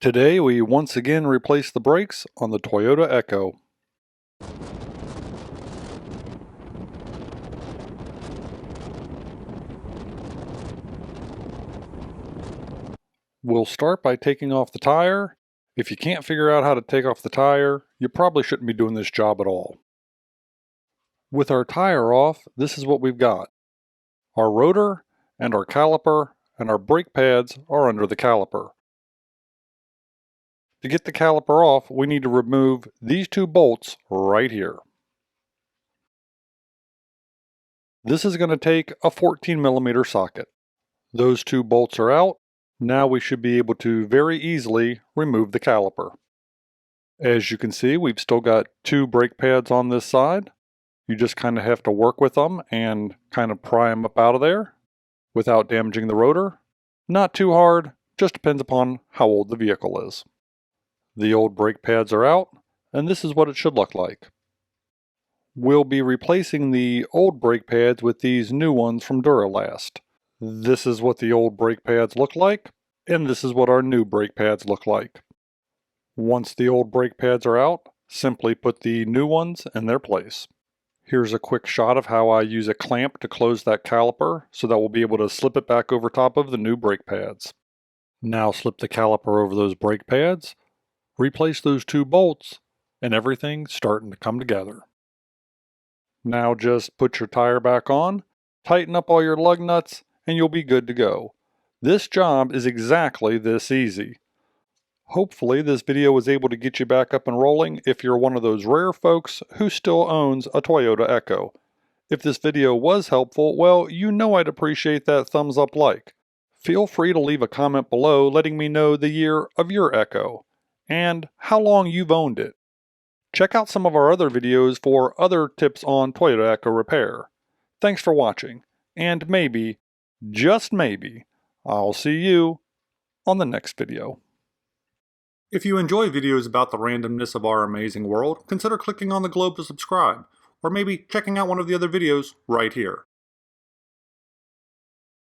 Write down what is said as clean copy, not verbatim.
Today we once again replace the brakes on the Toyota Echo. We'll start by taking off the tire. If you can't figure out how to take off the tire, you probably shouldn't be doing this job at all. With our tire off, this is what we've got. Our rotor and our caliper and our brake pads are under the caliper. To get the caliper off, we need to remove these two bolts right here. This is going to take a 14mm socket. Those two bolts are out. Now we should be able to very easily remove the caliper. As you can see, we've still got two brake pads on this side. You just kind of have to work with them and kind of pry them up out of there without damaging the rotor. Not too hard, just depends upon how old the vehicle is. The old brake pads are out, and this is what it should look like. We'll be replacing the old brake pads with these new ones from Duralast. This is what the old brake pads look like, and this is what our new brake pads look like. Once the old brake pads are out, simply put the new ones in their place. Here's a quick shot of how I use a clamp to close that caliper so that we'll be able to slip it back over top of the new brake pads. Now slip the caliper over those brake pads, replace those two bolts, and everything's starting to come together. Now just put your tire back on, tighten up all your lug nuts, and you'll be good to go. This job is exactly this easy. Hopefully this video was able to get you back up and rolling if you're one of those rare folks who still owns a Toyota Echo. If this video was helpful, well, you know I'd appreciate that thumbs up like. Feel free to leave a comment below letting me know the year of your Echo and how long you've owned it. Check out some of our other videos for other tips on Toyota Echo repair. Thanks for watching, and maybe, just maybe, I'll see you on the next video. If you enjoy videos about the randomness of our amazing world, consider clicking on the globe to subscribe, or maybe checking out one of the other videos right here.